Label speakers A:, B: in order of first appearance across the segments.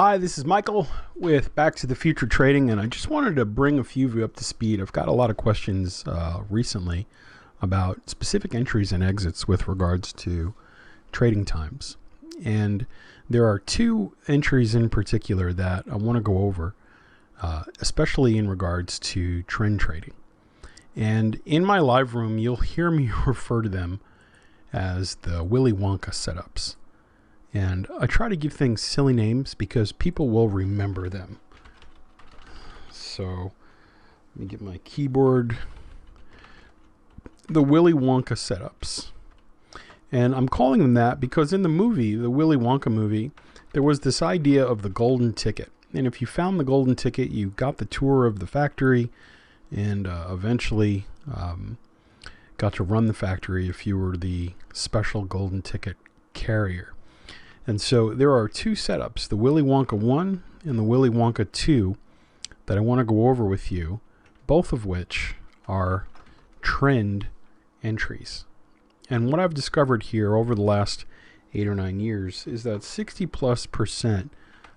A: Hi, this is Michael with Back to the Future Trading, and I just wanted to bring a few of you up to speed. I've got a lot of questions recently about specific entries and exits with regards to trading times. And there are two entries in particular that I want to go over, especially in regards to trend trading. And in my live room, you'll hear me refer to them as the Willie Wonka setups. And I try to give things silly names because people will remember them. So let me get my keyboard. The Willie Wonka setups. And I'm calling them that because in the movie, the Willie Wonka movie, there was this idea of the golden ticket. And if you found the golden ticket, you got the tour of the factory and eventually got to run the factory if you were the special golden ticket carrier. And so there are two setups, the Willie Wonka 1 and the Willie Wonka 2, that I want to go over with you, both of which are trend entries. And what I've discovered here over the last 8 or 9 years is that 60+%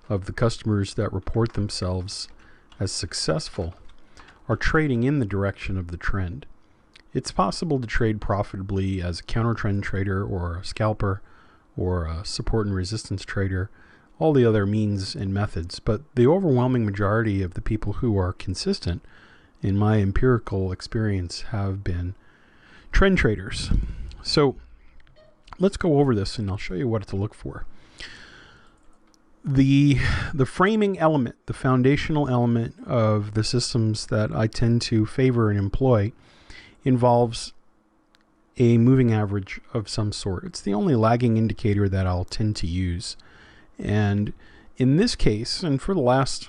A: of the customers that report themselves as successful are trading in the direction of the trend. It's possible to trade profitably as a counter trend trader or a scalper, or a support and resistance trader, all the other means and methods. But the overwhelming majority of the people who are consistent, in my empirical experience, have been trend traders. So let's go over this and I'll show you what to look for. The framing element, the foundational element of the systems that I tend to favor and employ involves a moving average of some sort. It's the only lagging indicator that I'll tend to use. And in this case, and for the last,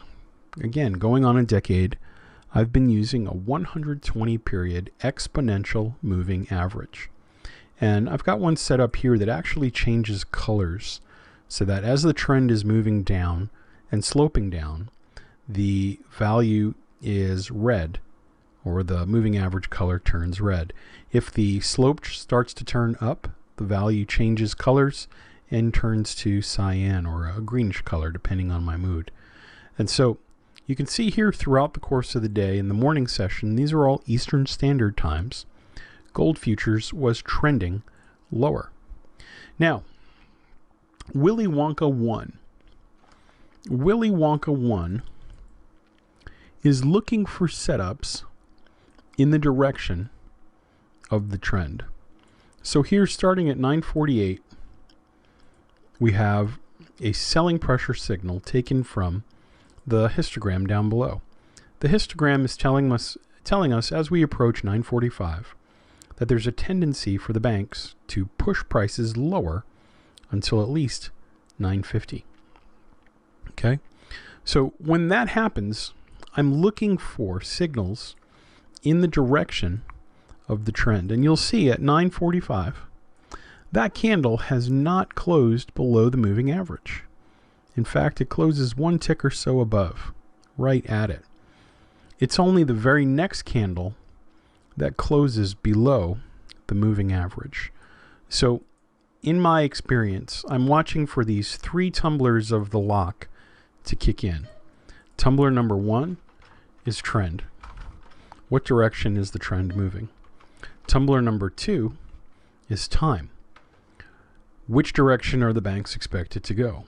A: again, going on a decade, I've been using a 120 period exponential moving average. And I've got one set up here that actually changes colors so that as the trend is moving down and sloping down, the value is red, or the moving average color turns red. If the slope starts to turn up, the value changes colors and turns to cyan or a greenish color depending on my mood. And so you can see here throughout the course of the day in the morning session, these are all Eastern Standard Times, gold futures was trending lower. Now, Willie Wonka 1. Willie Wonka 1 is looking for setups in the direction of the trend. So here, starting at 9:48, we have a selling pressure signal taken from the histogram down below. The histogram is telling us as we approach 9:45 that there's a tendency for the banks to push prices lower until at least 9:50. Okay? So when that happens, I'm looking for signals in the direction of the trend. And you'll see at 9:45, that candle has not closed below the moving average. In fact, it closes one tick or so above, right at it. It's only the very next candle that closes below the moving average. So in my experience, I'm watching for these three tumblers of the lock to kick in. Tumbler number 1 is trend. What direction is the trend moving? Tumbler number 2 is time. Which direction are the banks expected to go?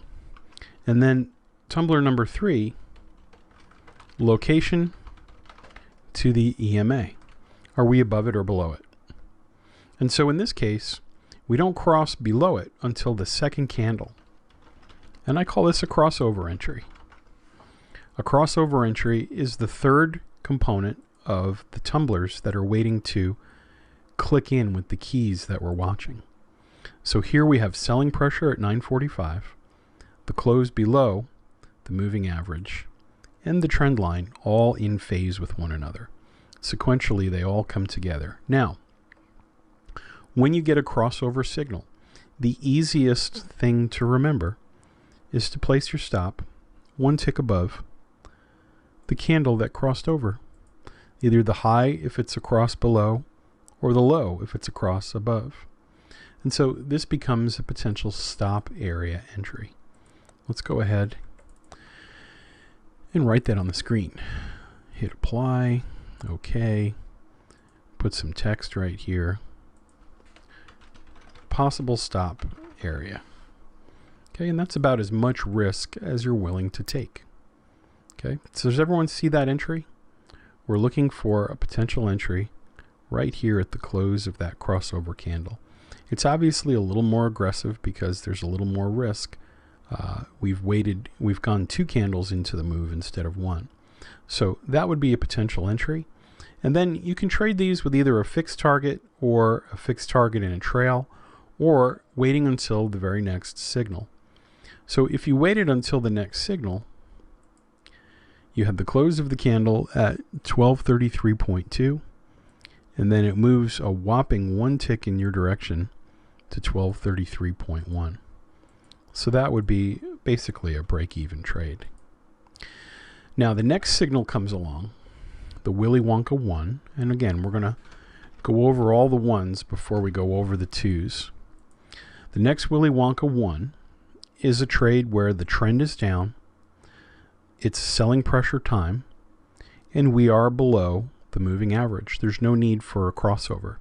A: And then tumbler number 3, location to the EMA. Are we above it or below it? And so in this case, we don't cross below it until the second candle. And I call this a crossover entry. A crossover entry is the third component of the tumblers that are waiting to click in with the keys that we're watching. So here we have selling pressure at 9:45, the close below the moving average, and the trend line all in phase with one another. Sequentially, they all come together. Now, when you get a crossover signal, the easiest thing to remember is to place your stop one tick above the candle that crossed over. Either the high if it's a cross below, or the low if it's a cross above. And so this becomes a potential stop area entry. Let's go ahead and write that on the screen. Hit apply, okay, put some text right here. Possible stop area. Okay, and that's about as much risk as you're willing to take. Okay, so does everyone see that entry? We're looking for a potential entry right here at the close of that crossover candle. It's obviously a little more aggressive because there's a little more risk. We've gone 2 candles into the move instead of 1. So that would be a potential entry. And then you can trade these with either a fixed target or a fixed target in a trail, or waiting until the very next signal. So if you waited until the next signal, you had the close of the candle at 1233.2, and then it moves a whopping 1 tick in your direction to 1233.1. So that would be basically a break-even trade. Now the next signal comes along, the Willie Wonka 1, and again we're going to go over all the 1s before we go over the 2s. The next Willie Wonka 1 is a trade where the trend is down, it's selling pressure time, and we are below the moving average. There's no need for a crossover.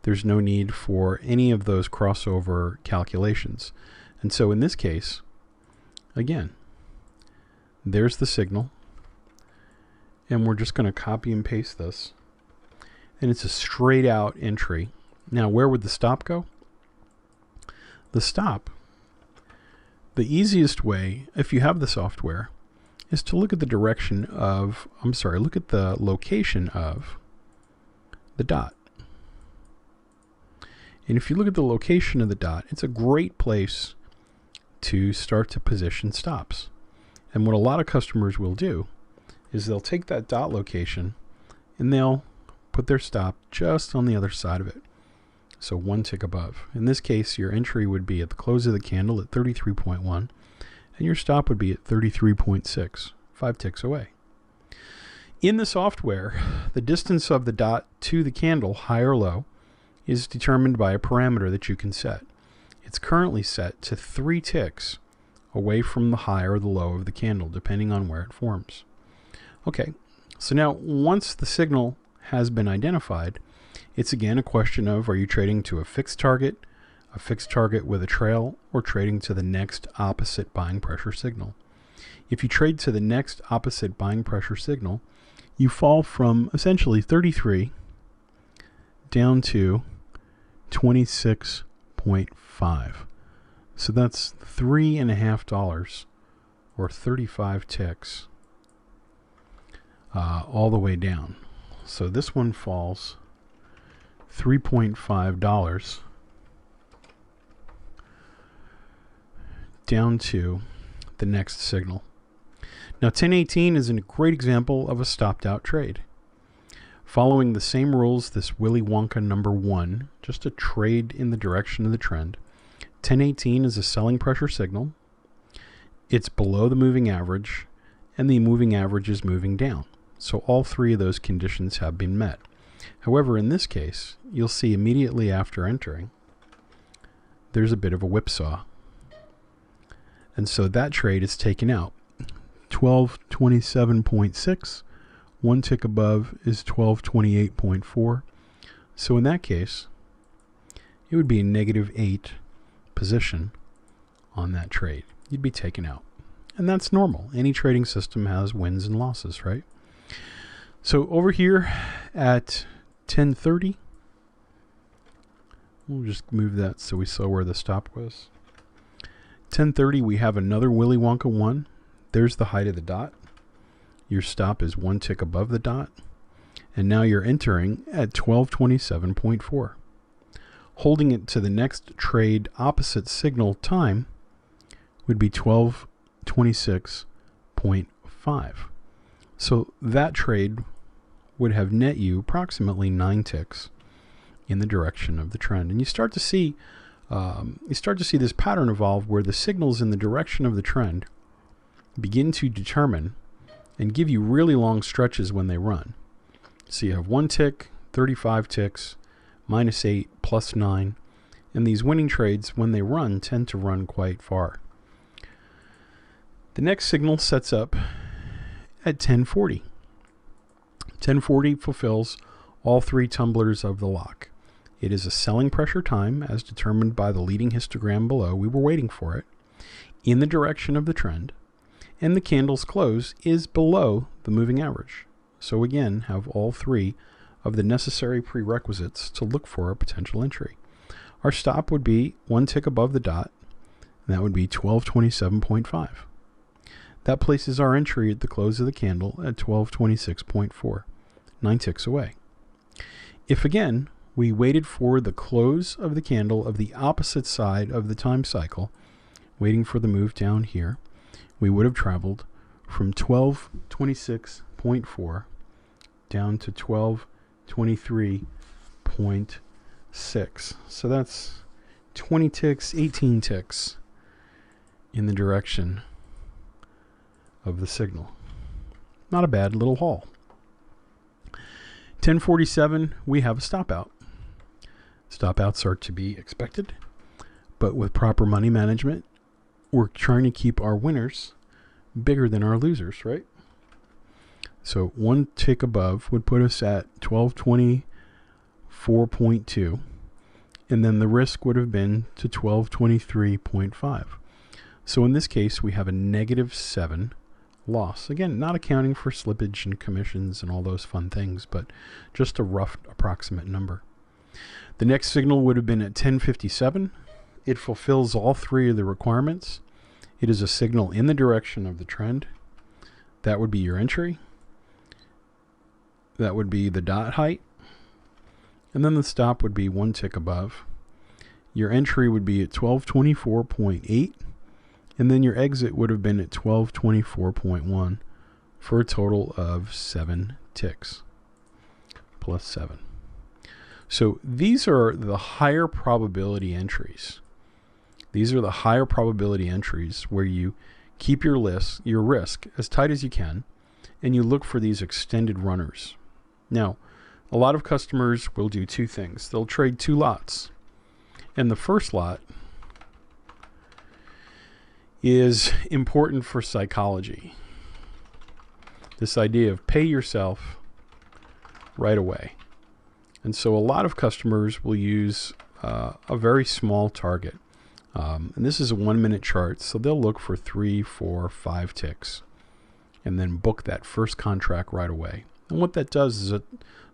A: There's no need for any of those crossover calculations. And so in this case, again, there's the signal, and we're just going to copy and paste this, and it's a straight out entry. Now where would the stop go? The stop, the easiest way, if you have the software, is to look at the direction of, look at the location of the dot. And if you look at the location of the dot, it's a great place to start to position stops. And what a lot of customers will do is they'll take that dot location and they'll put their stop just on the other side of it. So 1 tick above. In this case, your entry would be at the close of the candle at 33.1, and your stop would be at 33.6, 5 ticks away. In the software, the distance of the dot to the candle, high or low, is determined by a parameter that you can set. It's currently set to 3 ticks away from the high or the low of the candle, depending on where it forms. Okay, so now once the signal has been identified, it's again a question of, are you trading to a fixed target with a trail, or trading to the next opposite buying pressure signal? If you trade to the next opposite buying pressure signal, you fall from essentially 33 down to 26.5. So that's $3.50 or 35 ticks all the way down. So this one falls $3.5 down to the next signal. Now 1018 is a great example of a stopped out trade. Following the same rules, this Willie Wonka number 1, just a trade in the direction of the trend. 1018 is a selling pressure signal. It's below the moving average, and the moving average is moving down. So all 3 of those conditions have been met. However, in this case, you'll see immediately after entering, there's a bit of a whipsaw. And so that trade is taken out. 1227.6, 1 tick above is 1228.4. So in that case, it would be a -8 position on that trade. You'd be taken out. And that's normal. Any trading system has wins and losses, right? So over here at 1030, we'll just move that so we saw where the stop was. 1030, we have another Willie Wonka 1. There's the height of the dot. Your stop is 1 tick above the dot. And now you're entering at 1227.4. Holding it to the next trade opposite signal time would be 1226.5. So that trade would have net you approximately 9 ticks in the direction of the trend. And you start to see this pattern evolve where the signals in the direction of the trend begin to determine and give you really long stretches when they run. So you have 1 tick, 35 ticks, -8, +9, and these winning trades, when they run, tend to run quite far. The next signal sets up at 1040. 1040 fulfills all three tumblers of the lock. It is a selling pressure time as determined by the leading histogram below. We were waiting for it in the direction of the trend, and the candle's close is below the moving average. So again, have all three of the necessary prerequisites to look for a potential entry. Our stop would be one tick above the dot, and that would be 1227.5. That places our entry at the close of the candle at 1226.4, 9 ticks away. If again, we waited for the close of the candle of the opposite side of the time cycle, waiting for the move down here, we would have traveled from 1226.4 down to 1223.6. So that's 20 ticks, 18 ticks in the direction of the signal. Not a bad little haul. 1047, we have a stop out. Stop outs are to be expected, but with proper money management, we're trying to keep our winners bigger than our losers, right? So one tick above would put us at 1224.2, and then the risk would have been to 1223.5. So in this case, we have a -7 loss. Again, not accounting for slippage and commissions and all those fun things, but just a rough approximate number. The next signal would have been at 1057. It fulfills all three of the requirements. It is a signal in the direction of the trend. That would be your entry. That would be the dot height. And then the stop would be one tick above. Your entry would be at 1224.8. And then your exit would have been at 1224.1 for a total of 7 ticks plus 7. So these are the higher probability entries. These are the higher probability entries where you keep your risk as tight as you can, and you look for these extended runners. Now, a lot of customers will do two things. They'll trade two lots. And the first lot is important for psychology. This idea of pay yourself right away. And so a lot of customers will use a very small target. And this is a 1-minute chart, so they'll look for 3, 4, 5 ticks and then book that first contract right away. And what that does is it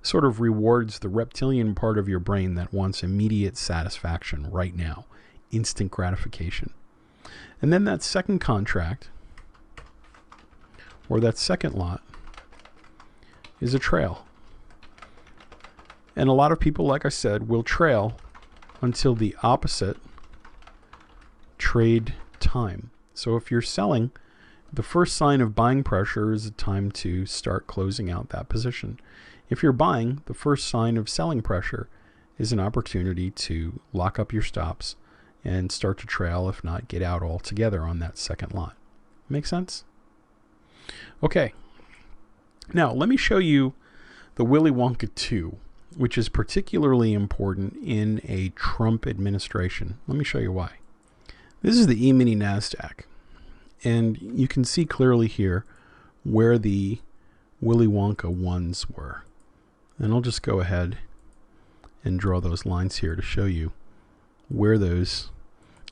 A: sort of rewards the reptilian part of your brain that wants immediate satisfaction right now, instant gratification. And then that second contract, or that second lot, is a trail. And a lot of people, like I said, will trail until the opposite trade time. So if you're selling, the first sign of buying pressure is a time to start closing out that position. If you're buying, the first sign of selling pressure is an opportunity to lock up your stops and start to trail, if not get out altogether on that second lot. Make sense? Okay. Now, let me show you the Willie Wonka 2, which is particularly important in a Trump administration. Let me show you why. This is the E-mini NASDAQ, and you can see clearly here where the Willie Wonka 1s were. And I'll just go ahead and draw those lines here to show you where those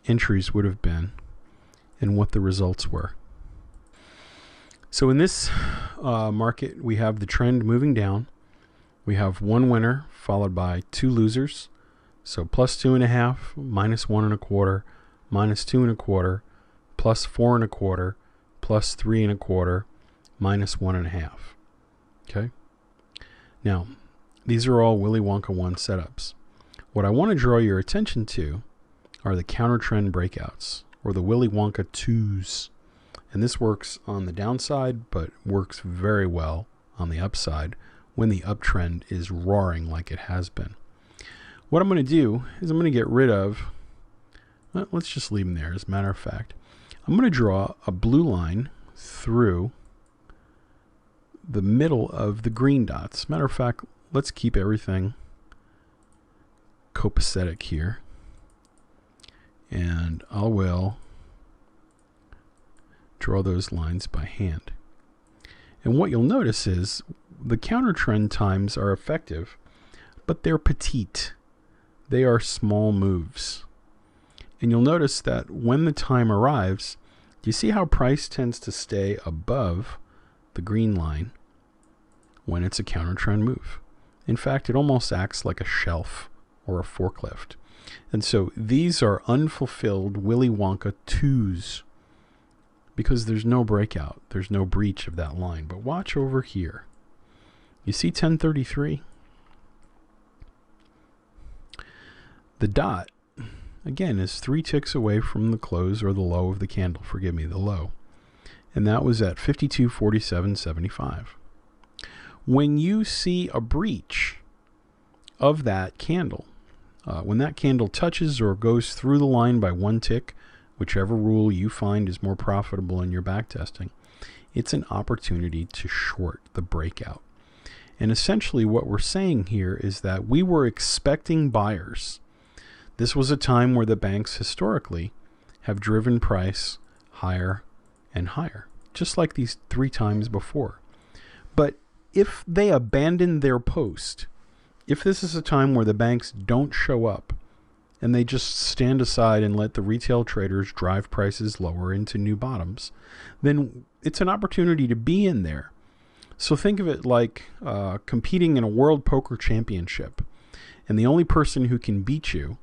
A: entries would have been and what the results were. So in this market, we have the trend moving down. We have one winner followed by two losers. So plus 2.5, minus 1.25, minus 2.25, plus 4.25, plus 3.25, minus 1.5. Okay. Now, these are all Willie Wonka 1 setups. What I want to draw your attention to are the counter trend breakouts, or the Willie Wonka 2s. And this works on the downside, but works very well on the upside when the uptrend is roaring like it has been. What I'm going to do is I'm going to get rid of, well, let's just leave them there as a matter of fact. I'm going to draw a blue line through the middle of the green dots. Matter of fact, let's keep everything copacetic here. And I will draw those lines by hand. And what you'll notice is the counter trend times are effective, but they're petite. They are small moves. And you'll notice that when the time arrives, do you see how price tends to stay above the green line when it's a counter trend move? In fact, it almost acts like a shelf or a forklift. And so these are unfulfilled Willie Wonka 2s because there's no breakout. There's no breach of that line. But watch over here. You see 1033? The dot, again, is 3 ticks away from the close or the low of the candle. Forgive me, the low. And that was at 52.4775. When you see a breach of that candle, when that candle touches or goes through the line by 1 tick, whichever rule you find is more profitable in your backtesting, it's an opportunity to short the breakout. And essentially what we're saying here is that we were expecting buyers. This was a time where the banks historically have driven price higher and higher, just like these 3 times before. But if they abandon their post, if this is a time where the banks don't show up and they just stand aside and let the retail traders drive prices lower into new bottoms, then it's an opportunity to be in there. So think of it like competing in a World Poker Championship, and the only person who can beat you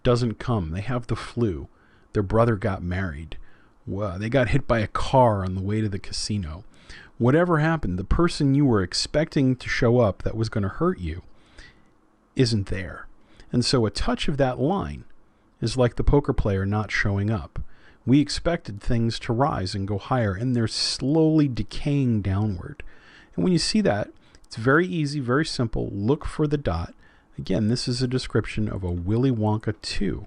A: doesn't come. They have the flu. Their brother got married. They got hit by a car on the way to the casino. Whatever happened, the person you were expecting to show up that was going to hurt you isn't there. And so a touch of that line is like the poker player not showing up. We expected things to rise and go higher, and they're slowly decaying downward. And when you see that, it's very easy, very simple. Look for the dot. Again, this is a description of a Willie Wonka 2.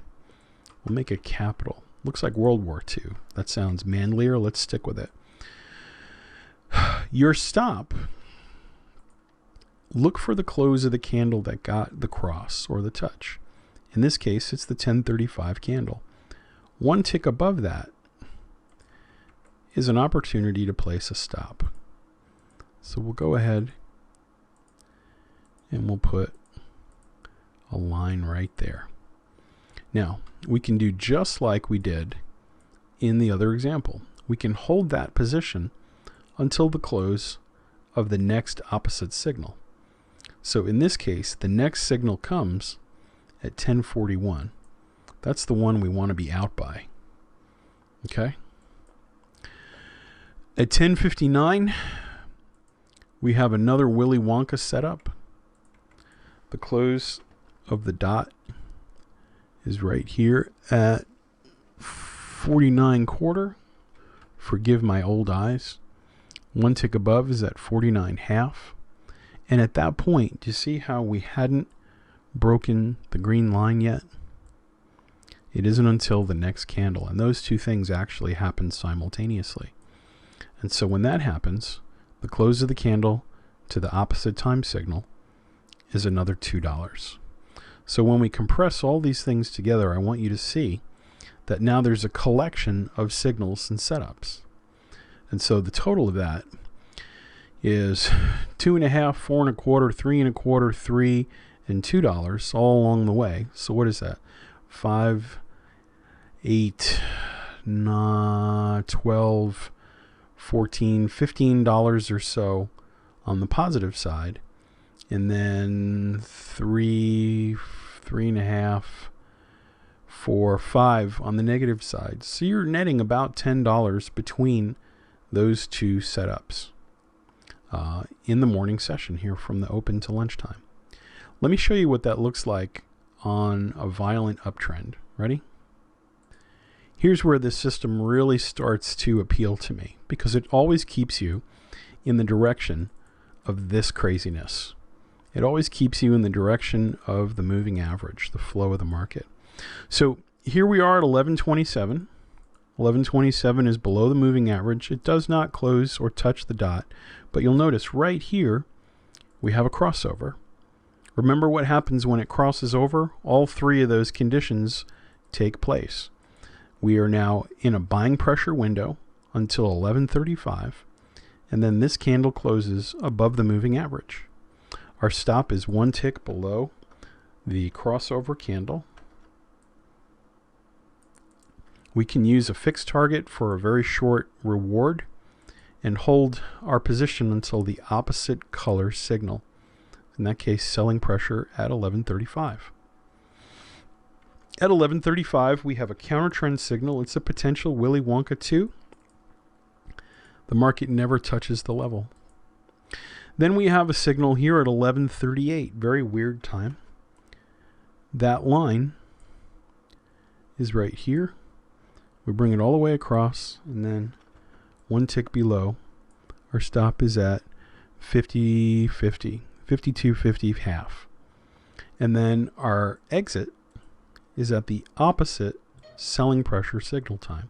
A: We'll make it capital. Looks like World War II. That sounds manlier. Let's stick with it. Your stop, look for the close of the candle that got the cross or the touch. In this case, it's the 1035 candle. 1 tick above that is an opportunity to place a stop. So we'll go ahead and we'll put a line right there. Now, we can do just like we did in the other example. We can hold that position until the close of the next opposite signal. So in this case, the next signal comes at 1041. That's the one we want to be out by. Okay? At 1059, we have another Willie Wonka setup. The close of the dot is right here at 49.25. Forgive my old eyes. 1 tick above is at 49.5. And at that point, do you see how we hadn't broken the green line yet? It isn't until the next candle. And those two things actually happen simultaneously. And so when that happens, the close of the candle to the opposite time signal is another $2. So when we compress all these things together, I want you to see that now there's a collection of signals and setups. And so the total of that is 2.5, 4.25, 3.25, 3, and $2 all along the way. So what is that? 5, 8, 9, 12, 14, $15 or so on the positive side, and then 3, 3.5, 4, 5 on the negative side. So you're netting about $10 between those two setups in the morning session here from the open to lunchtime. Let me show you what that looks like on a violent uptrend. Ready? Here's where this system really starts to appeal to me, because it always keeps you in the direction of this craziness. It always keeps you in the direction of the moving average, the flow of the market. So here we are at 1127. 1127 is below the moving average. It does not close or touch the dot, but you'll notice right here we have a crossover. Remember what happens when it crosses over? All three of those conditions take place. We are now in a buying pressure window until 1135, and then this candle closes above the moving average. Our stop is 1 tick below the crossover candle. We can use a fixed target for a very short reward and hold our position until the opposite color signal. In that case, selling pressure at 1135. At 1135, we have a counter trend signal. It's a potential Willie Wonka 2. The market never touches the level. Then we have a signal here at 1138. Very weird time. That line is right here. We bring it all the way across, and then 1 tick below, our stop is at 50.50, 52.50 half. And then our exit is at the opposite selling pressure signal time.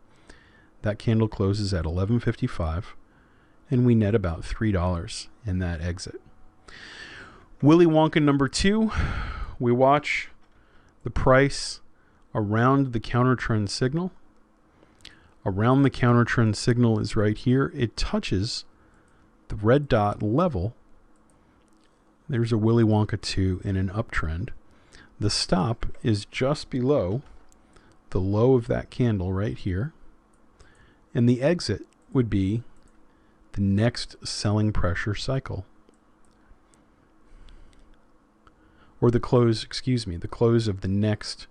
A: That candle closes at 11.55, and we net about $3 in that exit. Willie Wonka number 2, we watch the price around the counter trend signal. Around the counter trend signal is right here. It touches the red dot level. There's a Willie Wonka 2 in an uptrend. The stop is just below the low of that candle right here. And the exit would be the next selling pressure cycle. Or the close, excuse me, the close of the next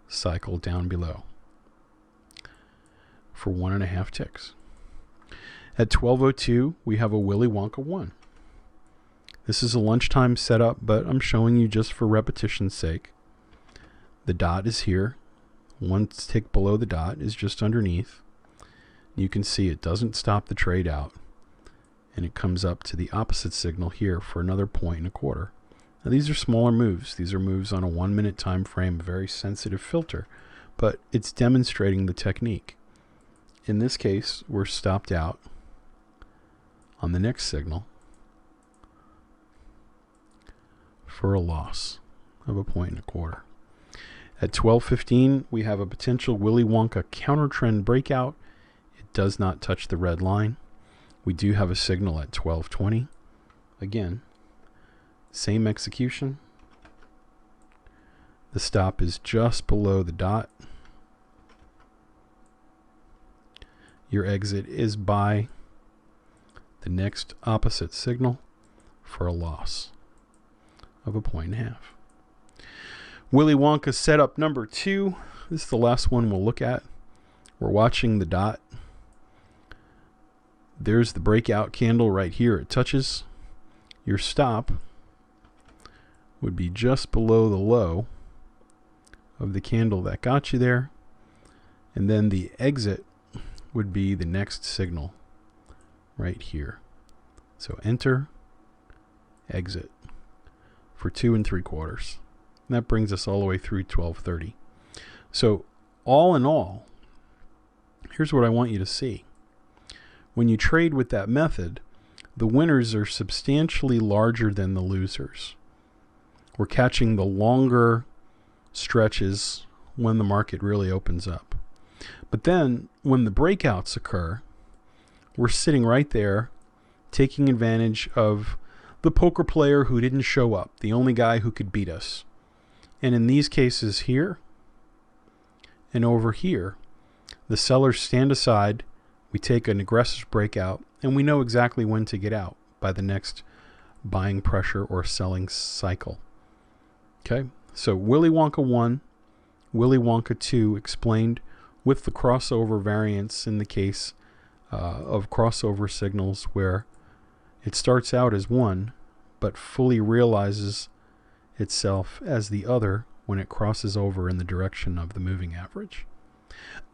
A: cycle down below for 1.5 ticks. At 12:02, we have a Willie Wonka 1. This is a lunchtime setup, but I'm showing you just for repetition's sake. The dot is here. 1 tick below the dot is just underneath. You can see it doesn't stop the trade out, and it comes up to the opposite signal here for another 1.25. Now these are smaller moves. These are moves on a 1-minute time frame, a very sensitive filter, but it's demonstrating the technique. In this case, we're stopped out on the next signal for a loss of a 1.25. At 12:15, we have a potential Willie Wonka counter trend breakout. It does not touch the red line. We do have a signal at 12:20. Again, same execution. The stop is just below the dot. Your exit is by the next opposite signal for a loss of a 1.5. Willie Wonka setup number 2. This is the last one we'll look at. We're watching the dot. There's the breakout candle right here. It touches. Your stop would be just below the low of the candle that got you there. And then the exit would be the next signal right here. So enter, exit for 2 3/4. And that brings us all the way through 12:30. So all in all, here's what I want you to see. When you trade with that method, the winners are substantially larger than the losers. We're catching the longer stretches when the market really opens up. But then when the breakouts occur, we're sitting right there taking advantage of the poker player who didn't show up, the only guy who could beat us. And in these cases here and over here, the sellers stand aside, we take an aggressive breakout, and we know exactly when to get out by the next buying pressure or selling cycle. Okay, so Willie Wonka 1, Willie Wonka 2 explained with the crossover variance in the case of crossover signals where it starts out as one but fully realizes itself as the other when it crosses over in the direction of the moving average.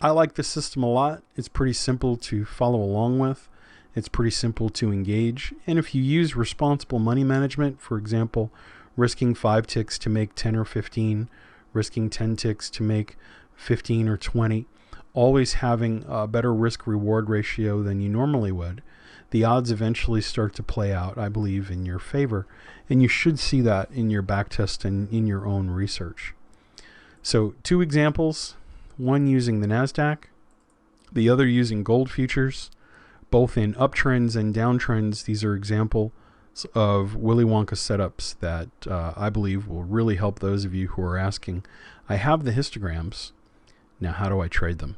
A: I like this system a lot. It's pretty simple to follow along with. It's pretty simple to engage. And if you use responsible money management, for example, risking 5 ticks to make 10 or 15, risking 10 ticks to make 15 or 20, always having a better risk-reward ratio than you normally would, the odds eventually start to play out, I believe, in your favor. And you should see that in your backtest and in your own research. So 2 examples, one using the NASDAQ, the other using gold futures. both in uptrends and downtrends. These are examples of Willie Wonka setups that I believe will really help those of you who are asking, I have the histograms, now how do I trade them?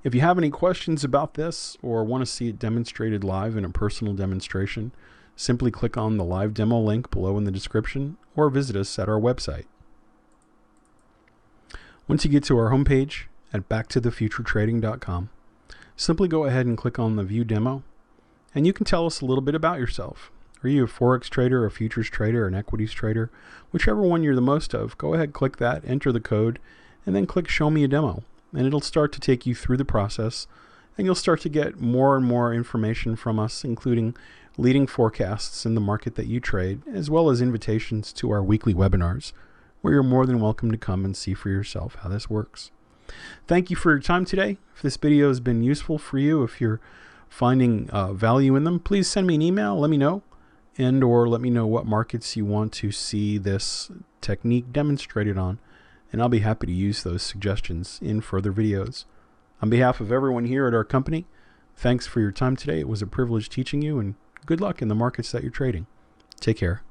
A: If you have any questions about this or want to see it demonstrated live in a personal demonstration, simply click on the live demo link below in the description or visit us at our website. Once you get to our homepage at backtothefuturetrading.com, simply go ahead and click on the View Demo, and you can tell us a little bit about yourself. Are you a Forex trader, a futures trader, an equities trader? Whichever one you're the most of, go ahead, click that, enter the code, and then click Show Me a Demo. And it'll start to take you through the process, and you'll start to get more and more information from us, including leading forecasts in the market that you trade, as well as invitations to our weekly webinars, where you're more than welcome to come and see for yourself how this works. Thank you for your time today. If this video has been useful for you, if you're finding value in them, please send me an email, let me know, and or let me know what markets you want to see this technique demonstrated on, and I'll be happy to use those suggestions in further videos. On behalf of everyone here at our company, thanks for your time today. It was a privilege teaching you, and good luck in the markets that you're trading. Take care.